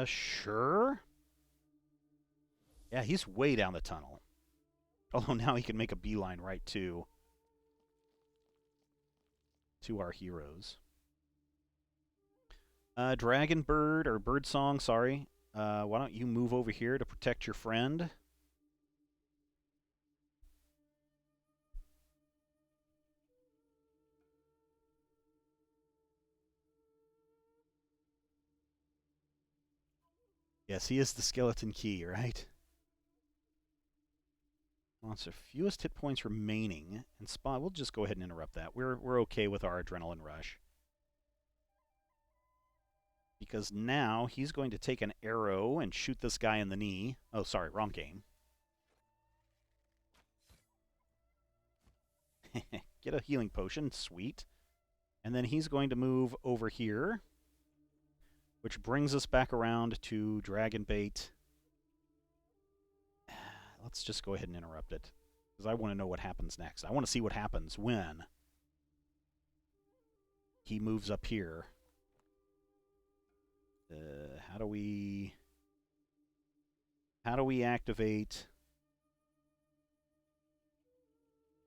Sure. Yeah, he's way down the tunnel. Although now he can make a beeline right to our heroes. Dragon Bird, or Bird Song, sorry. Why don't you move over here to protect your friend? Yes, he is the skeleton key, right? Monster, fewest hit points remaining. And Spot, we'll just go ahead and interrupt that. We're okay with our adrenaline rush. Because now he's going to take an arrow and shoot this guy in the knee. Oh, sorry, wrong game. Get a healing potion, sweet. And then he's going to move over here, which brings us back around to Dragon Bait. Let's just go ahead and interrupt it, because I want to know what happens next. I want to see what happens when he moves up here. How do we activate?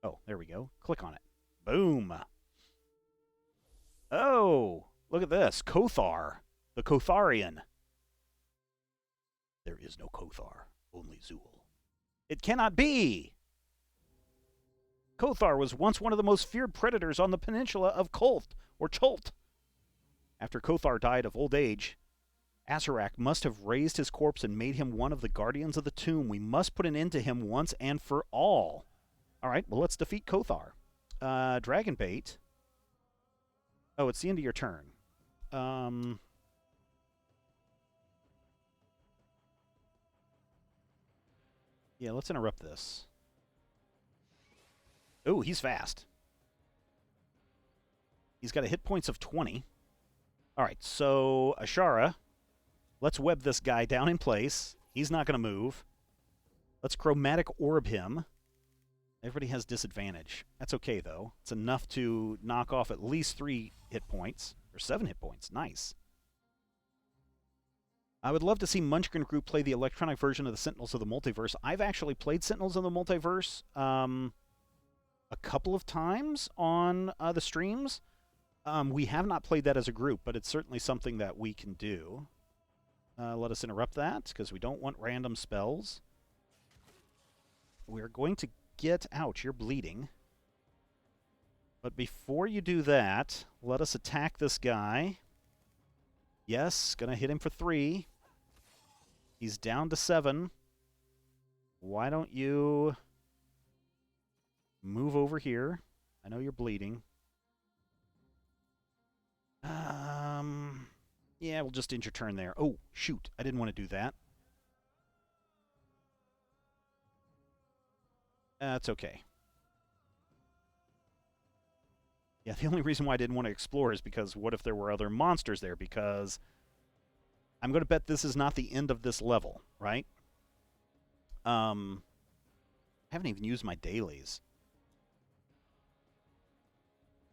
Oh, there we go. Click on it. Boom. Oh, look at this. Kothar, the Kotharian. There is no Kothar, only Zool. It cannot be! Kothar was once one of the most feared predators on the peninsula of Kolt, or Cholt. After Kothar died of old age, Asarak must have raised his corpse and made him one of the guardians of the tomb. We must put an end to him once and for all. All right, well, let's defeat Kothar. Dragon Bait. Oh, it's the end of your turn. Yeah, let's interrupt this. Oh, he's fast. He's got a hit points of 20. All right, so Ashara, let's web this guy down in place. He's not going to move. Let's chromatic orb him. Everybody has disadvantage. That's okay, though. It's enough to knock off at least 3 hit points, or 7 hit points. Nice. I would love to see Munchkin Group play the electronic version of the Sentinels of the Multiverse. I've actually played Sentinels of the Multiverse a couple of times on the streams. We have not played that as a group, but it's certainly something that we can do. Let us interrupt that, because we don't want random spells. We're going to get... Ouch, you're bleeding. But before you do that, let us attack this guy. Yes, gonna hit him for 3. He's down to 7. Why don't you move over here? I know you're bleeding. Yeah, we'll just end your turn there. Oh, shoot. I didn't want to do that. That's okay. Yeah, the only reason why I didn't want to explore is because what if there were other monsters there? Because I'm going to bet this is not the end of this level, right? I haven't even used my dailies.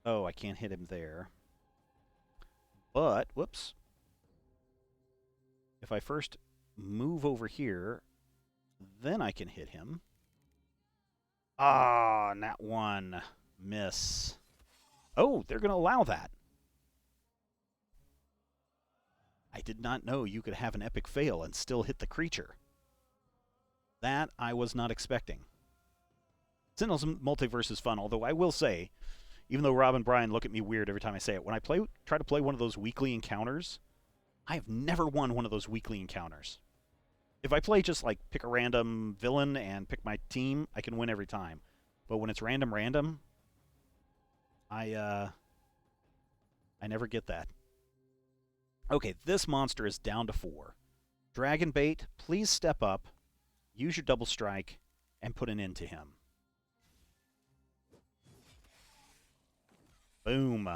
Oh, I can't hit him there. But, whoops. If I first move over here, then I can hit him. Ah, nat one. Miss. Oh, they're going to allow that. I did not know you could have an epic fail and still hit the creature. That I was not expecting. Sentinels Multiverse is fun, although I will say, even though Rob and Brian look at me weird every time I say it, when I try to play one of those weekly encounters, I have never won one of those weekly encounters. If I play just like pick a random villain and pick my team, I can win every time. But when it's random, I never get that. Okay, this monster is down to 4. Dragon Bait, please step up, use your double strike, and put an end to him. Boom.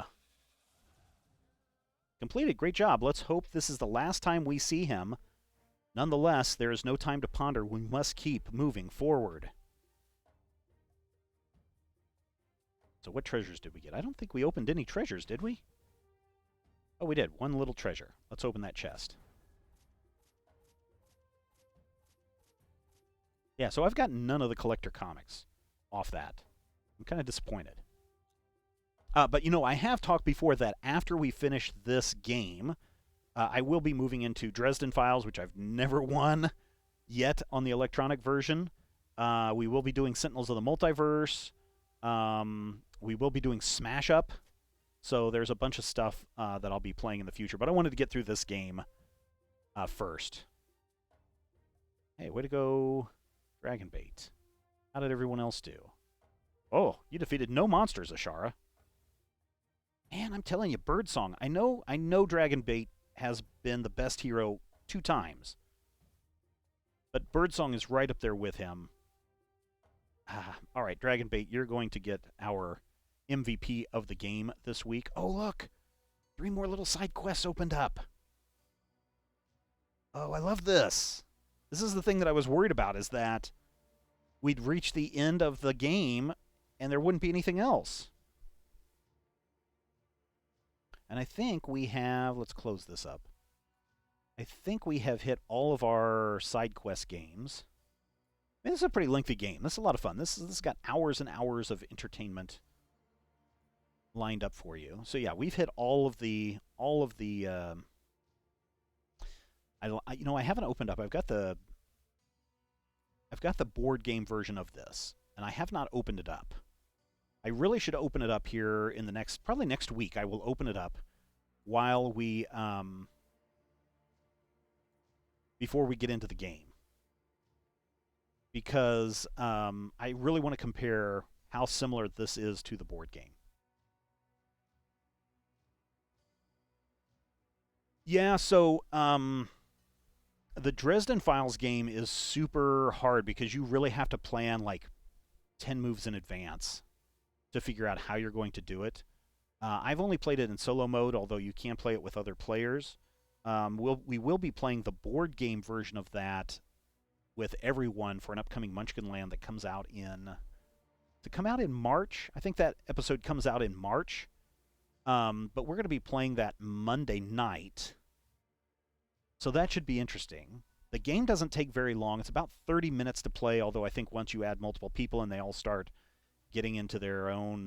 Completed. Great job. Let's hope this is the last time we see him. Nonetheless, there is no time to ponder. We must keep moving forward. So what treasures did we get? I don't think we opened any treasures, did we? Oh, we did. One little treasure. Let's open that chest. Yeah, so I've got none of the collector comics off that. I'm kind of disappointed. But, you know, I have talked before that after we finish this game, I will be moving into Dresden Files, which I've never won yet on the electronic version. We will be doing Sentinels of the Multiverse. We will be doing Smash Up. So there's a bunch of stuff that I'll be playing in the future. But I wanted to get through this game first. Hey, way to go, Dragon Bait. How did everyone else do? Oh, you defeated no monsters, Ashara. Man, I'm telling you, Birdsong. I know Dragon Bait has been the best hero 2 times. But Birdsong is right up there with him. All right, Dragon Bait, you're going to get our MVP of the game this week. Oh, look. 3 more little side quests opened up. Oh, I love this. This is the thing that I was worried about, is that we'd reach the end of the game and there wouldn't be anything else. And I think we have, let's close this up. I think we have hit all of our side quest games. I mean, this is a pretty lengthy game. This is a lot of fun. This has got hours and hours of entertainment lined up for you. So yeah, we've hit all of the I haven't opened up. I've got the board game version of this, and I have not opened it up. I really should open it up here in the probably next week. I will open it up while we, before we get into the game. Because I really want to compare how similar this is to the board game. Yeah, so the Dresden Files game is super hard because you really have to plan like 10 moves in advance to figure out how you're going to do it. I've only played it in solo mode, although you can play it with other players. We will be playing the board game version of that with everyone for an upcoming Munchkin Land that comes out in March. I think that episode comes out in March. But we're going to be playing that Monday night. So that should be interesting. The game doesn't take very long. It's about 30 minutes to play, although I think once you add multiple people and they all start getting into their own,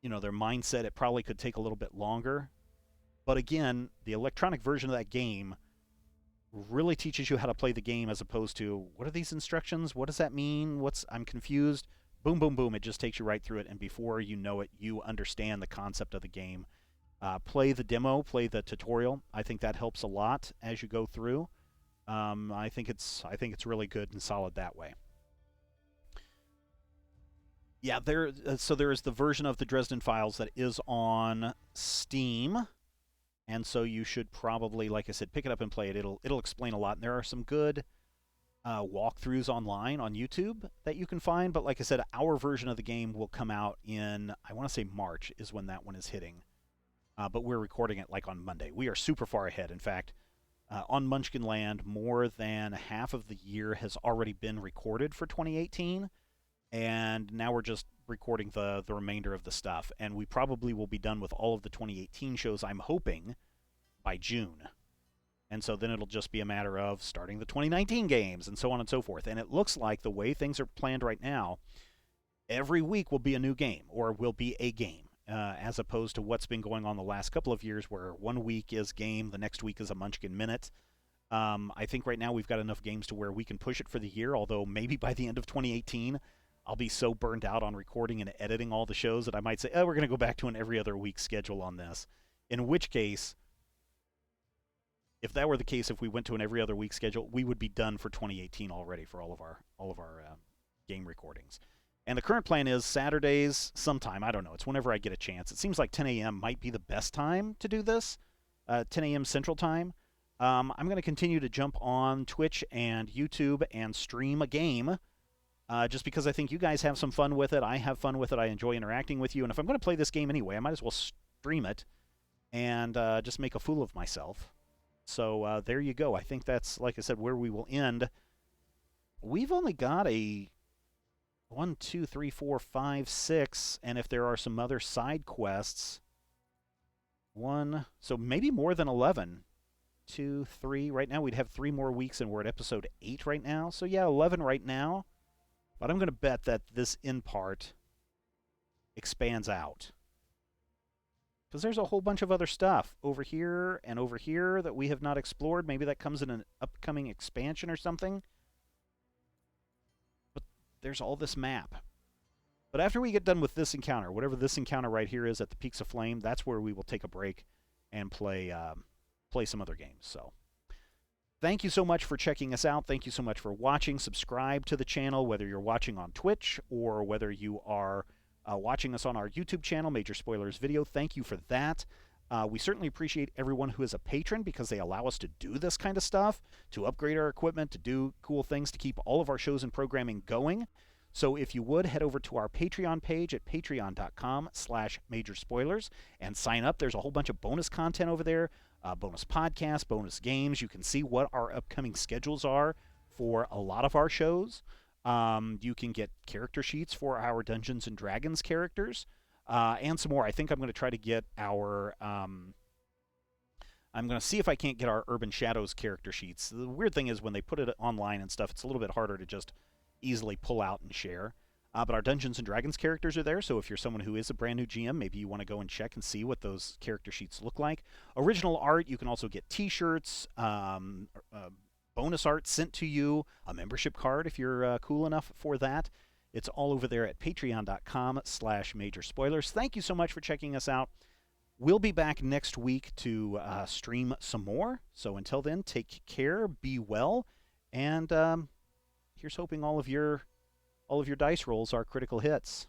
their mindset, it probably could take a little bit longer. But again, the electronic version of that game really teaches you how to play the game, as opposed to, what are these instructions? What does that mean? I'm confused. Boom, boom, boom. It just takes you right through it, and before you know it, you understand the concept of the game. Play the demo, play the tutorial. I think that helps a lot as you go through. I think it's really good and solid that way. Yeah, so there is the version of the Dresden Files that is on Steam, and so you should probably, like I said, pick it up and play it. It'll explain a lot, and there are some good walkthroughs online on YouTube that you can find. But like I said, our version of the game will come out in, I want to say March is when that one is hitting. But we're recording it like on Monday. We are super far ahead. In fact, on Munchkin Land, more than half of the year has already been recorded for 2018. And now we're just recording the remainder of the stuff. And we probably will be done with all of the 2018 shows, I'm hoping, by June. And so then it'll just be a matter of starting the 2019 games and so on and so forth. And it looks like the way things are planned right now, every week will be a new game or will be a game, as opposed to what's been going on the last couple of years where 1 week is game, the next week is a Munchkin Minute. I think right now we've got enough games to where we can push it for the year, although maybe by the end of 2018, I'll be so burned out on recording and editing all the shows that I might say, oh, we're going to go back to an every other week schedule on this. In which case, if that were the case, if we went to an every other week schedule, we would be done for 2018 already for all of our game recordings. And the current plan is Saturdays sometime. I don't know. It's whenever I get a chance. It seems like 10 a.m. might be the best time to do this, 10 a.m. Central Time. I'm going to continue to jump on Twitch and YouTube and stream a game just because I think you guys have some fun with it. I have fun with it. I enjoy interacting with you. And if I'm going to play this game anyway, I might as well stream it and just make a fool of myself. So there you go. I think that's, like I said, where we will end. We've only got a 1, 2, 3, 4, 5, 6, and if there are some other side quests, so maybe more than 11. 2, 3. Right now we'd have 3 more weeks, and we're at episode 8 right now. So yeah, 11 right now. But I'm going to bet that this end part expands out. Because there's a whole bunch of other stuff over here and over here that we have not explored. Maybe that comes in an upcoming expansion or something. But there's all this map. But after we get done with this encounter, whatever this encounter right here is at the Peaks of Flame, that's where we will take a break and play some other games. So thank you so much for checking us out. Thank you so much for watching. Subscribe to the channel, whether you're watching on Twitch or whether you are watching us on our YouTube channel, Major Spoilers Video. Thank you for that. We certainly appreciate everyone who is a patron because they allow us to do this kind of stuff, to upgrade our equipment, to do cool things, to keep all of our shows and programming going. So if you would, head over to our Patreon page at patreon.com/majorspoilers and sign up. There's a whole bunch of bonus content over there, bonus podcasts, bonus games. You can see what our upcoming schedules are for a lot of our shows. You can get character sheets for our Dungeons and Dragons characters, and some more. I think I'm going to try to get our, I'm going to see if I can't get our Urban Shadows character sheets. The weird thing is when they put it online and stuff, it's a little bit harder to just easily pull out and share. But our Dungeons and Dragons characters are there, so if you're someone who is a brand new GM, maybe you want to go and check and see what those character sheets look like. Original art, you can also get t-shirts, bonus art sent to you, a membership card if you're cool enough for that. It's all over there at patreon.com/majorspoilers. Thank you so much for checking us out. We'll be back next week to stream some more. So until then, take care, be well, and here's hoping all of your dice rolls are critical hits.